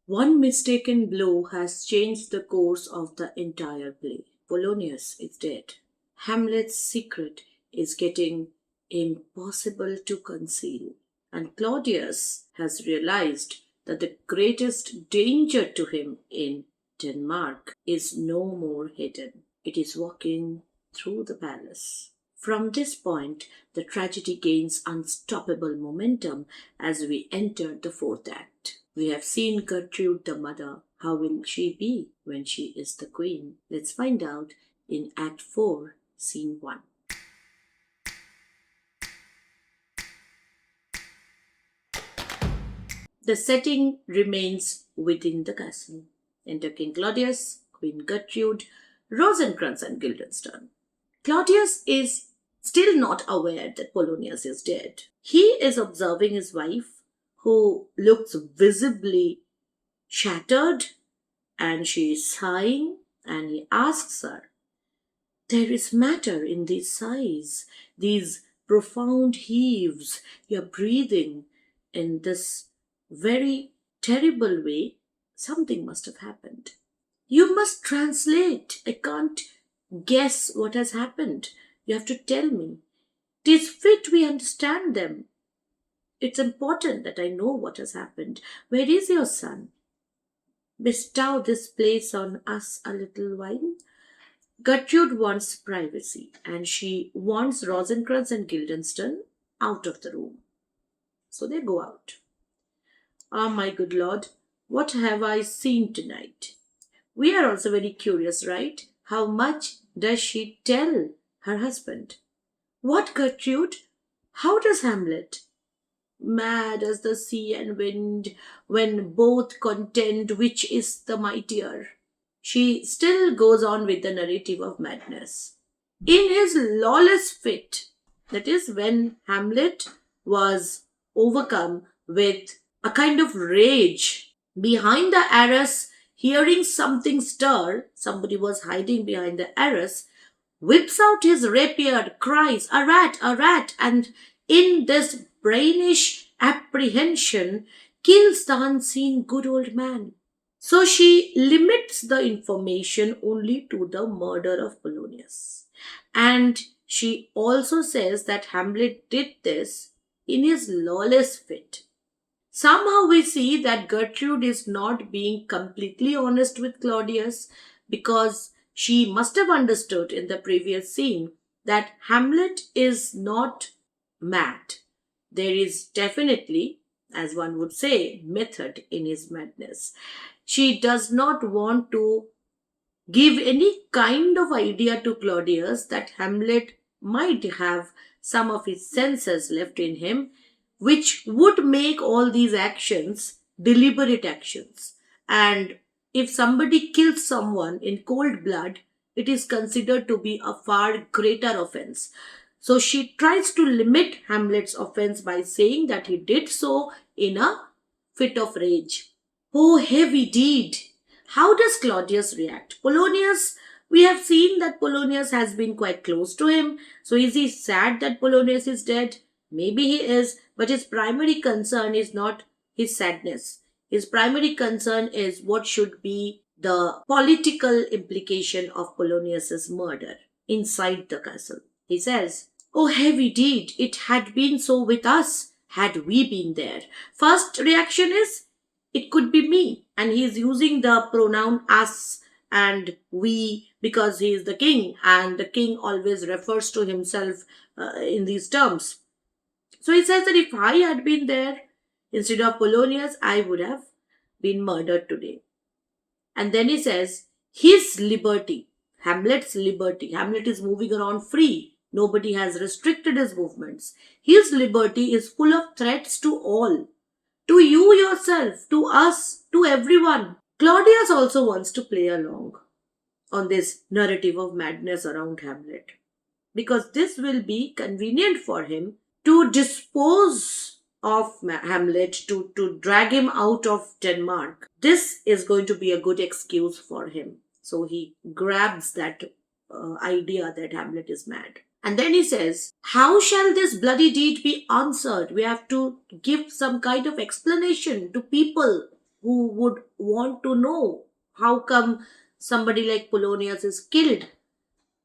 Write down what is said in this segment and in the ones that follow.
One mistaken blow has changed the course of the entire play. Polonius is dead. Hamlet's secret is getting impossible to conceal. And Claudius has realized that the greatest danger to him in Denmark is no more hidden. It is walking through the palace. From this point, the tragedy gains unstoppable momentum as we enter the fourth act. We have seen Gertrude the mother. How will she be when she is the queen? Let's find out in Act 4, Scene 1. The setting remains within the castle. Enter King Claudius, Queen Gertrude, Rosencrantz, and Guildenstern. Claudius is still not aware that Polonius is dead. He is observing his wife, who looks visibly shattered, and she is sighing, and he asks her, "There is matter in these sighs, these profound heaves. You're breathing in this very terrible way. Something must have happened. You must translate. I can't guess what has happened. You have to tell me. Tis fit we understand them. It's important that I know what has happened. Where is your son? Bestow this place on us a little while." Gertrude wants privacy, and she wants Rosencrantz and Guildenstern out of the room. So they go out. "Ah, my good lord, what have I seen tonight?" We are also very curious, right? How much does she tell her husband? "What, Gertrude? How does Hamlet?" "Mad as the sea and wind, when both contend which is the mightier." She still goes on with the narrative of madness. "In his lawless fit," that is, when Hamlet was overcome with a kind of rage, behind the arras, hearing something stir, somebody was hiding behind the arras, whips out his rapier, cries, a rat, and in this brainish apprehension, kills the unseen good old man. So she limits the information only to the murder of Polonius. And she also says that Hamlet did this in his lawless fit. Somehow we see that Gertrude is not being completely honest with Claudius, because she must have understood in the previous scene that Hamlet is not mad. There is definitely, as one would say, method in his madness. She does not want to give any kind of idea to Claudius that Hamlet might have some of his senses left in him, which would make all these actions deliberate actions. And if somebody kills someone in cold blood, it is considered to be a far greater offense. So she tries to limit Hamlet's offense by saying that he did so in a fit of rage. Oh, heavy deed! How does Claudius react? Polonius, we have seen that Polonius has been quite close to him. So is he sad that Polonius is dead? Maybe he is, but his primary concern is not his sadness. His primary concern is what should be the political implication of Polonius's murder inside the castle. He says, "Oh, heavy deed, it had been so with us had we been there." First reaction is, it could be me, and he is using the pronoun us and we because he is the king, and the king always refers to himself in these terms. So he says that if I had been there instead of Polonius, I would have been murdered today. And then he says, his liberty, Hamlet's liberty. Hamlet is moving around free. Nobody has restricted his movements. His liberty is full of threats to all. To you yourself, to us, to everyone. Claudius also wants to play along on this narrative of madness around Hamlet, because this will be convenient for him to dispose of Hamlet, to drag him out of Denmark. This is going to be a good excuse for him. So he grabs that idea that Hamlet is mad. And then he says, "How shall this bloody deed be answered? We have to give some kind of explanation to people." who would want to know how come somebody like Polonius is killed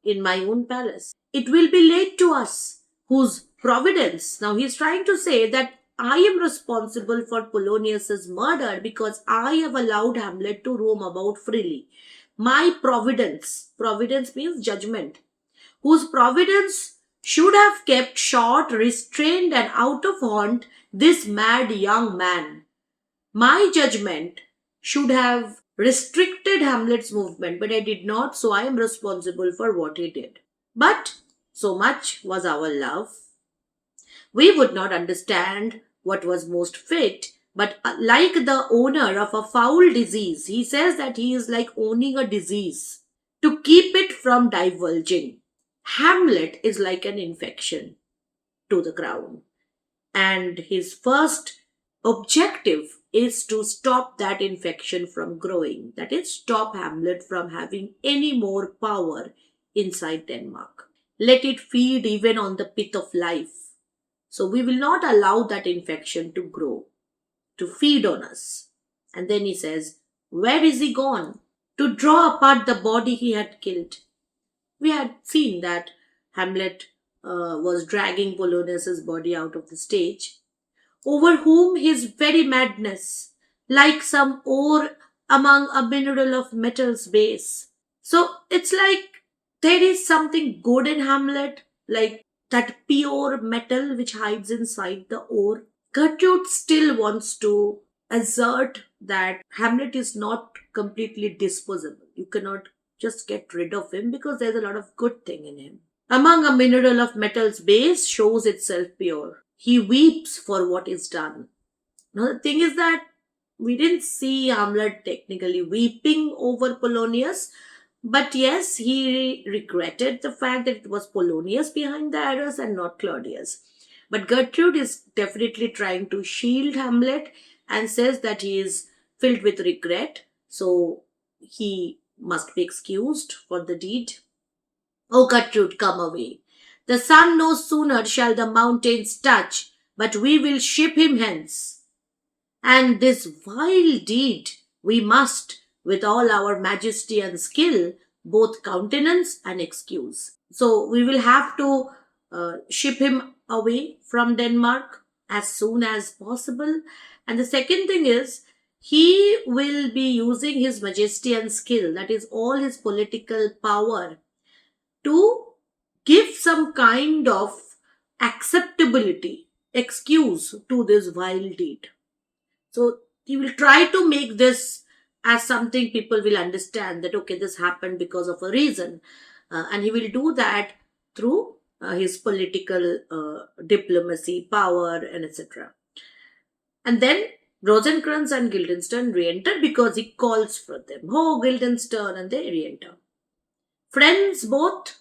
in my own palace. It will be laid to us, whose providence. Now he's trying to say that I am responsible for Polonius's murder because I have allowed Hamlet to roam about freely. My providence means judgment, whose providence should have kept short, restrained, and out of haunt this mad young man. My judgment should have restricted Hamlet's movement, but I did not, so I am responsible for what he did. But so much was our love. We would not understand what was most fit, but like the owner of a foul disease, he says that he is like owning a disease to keep it from divulging. Hamlet is like an infection to the crown, and his first objective is to stop that infection from growing. That is, stop Hamlet from having any more power inside Denmark. Let it feed even on the pith of life. So we will not allow that infection to grow, to feed on us. And then he says, where is he gone? To draw apart the body he had killed. We had seen that Hamlet was dragging Polonius's body out of the stage, over whom his very madness, like some ore among a mineral of metal's base. So it's like there is something good in Hamlet, like that pure metal which hides inside the ore. Gertrude still wants to assert that Hamlet is not completely disposable. You cannot just get rid of him because there's a lot of good thing in him. Among a mineral of metal's base shows itself pure. He weeps for what is done. Now the thing is that we didn't see Hamlet technically weeping over Polonius, but yes, he regretted the fact that it was Polonius behind the errors and not Claudius. But Gertrude is definitely trying to shield Hamlet and says that he is filled with regret, so he must be excused for the deed. O Gertrude, come away. The sun no sooner shall the mountains touch, but we will ship him hence. And this vile deed we must, with all our majesty and skill, both countenance and excuse. So we will have to ship him away from Denmark as soon as possible. And the second thing is, he will be using his majesty and skill, that is all his political power, to give some kind of acceptability, excuse to this vile deed. So he will try to make this as something people will understand that, okay, this happened because of a reason. And he will do that through his political diplomacy, power, and etc. And then Rosencrantz and Guildenstern re-enter because he calls for them. Oh, Guildenstern, and they re-enter. Friends both,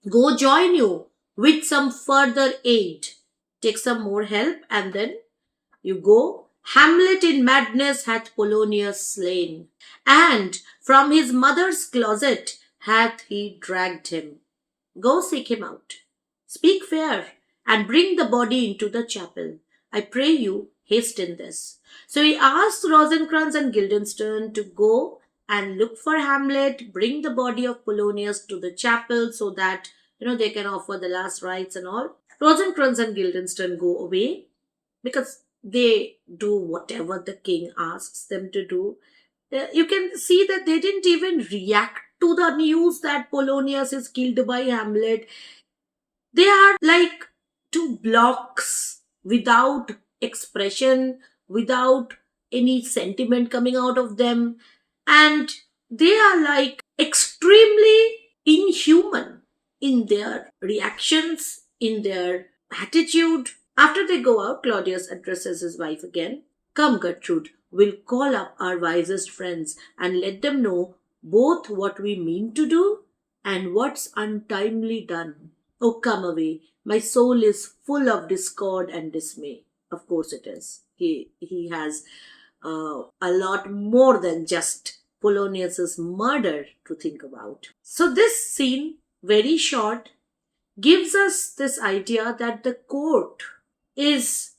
go join you with some further aid. Take some more help, and then you go. Hamlet in madness hath Polonius slain, and from his mother's closet hath he dragged him. Go seek him out. Speak fair, and bring the body into the chapel. I pray you, hasten this. So he asked Rosencrantz and Guildenstern to go and look for Hamlet, bring the body of Polonius to the chapel so that, they can offer the last rites and all. Rosencrantz and Guildenstern go away because they do whatever the king asks them to do. You can see that they didn't even react to the news that Polonius is killed by Hamlet. They are like two blocks without expression, without any sentiment coming out of them. And they are like extremely inhuman in their reactions, in their attitude. After they go out, Claudius addresses his wife again. Come, Gertrude, we'll call up our wisest friends and let them know both what we mean to do and what's untimely done. Oh, come away. My soul is full of discord and dismay. Of course it is. He has a lot more than just Polonius's murder to think about. So this scene, very short, gives us this idea that the court is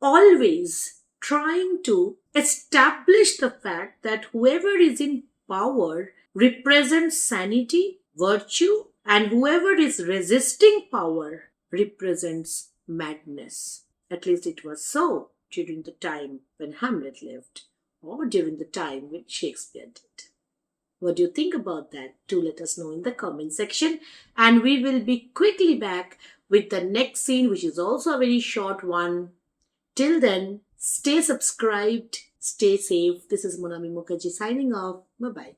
always trying to established the fact that whoever is in power represents sanity, virtue, and whoever is resisting power represents madness. At least it was so during the time when Hamlet lived, or during the time when Shakespeare did. What do you think about that? Do let us know in the comment section. And we will be quickly back with the next scene, which is also a very short one. Till then, stay subscribed, stay safe. This is Monami Mukherjee signing off. Bye bye.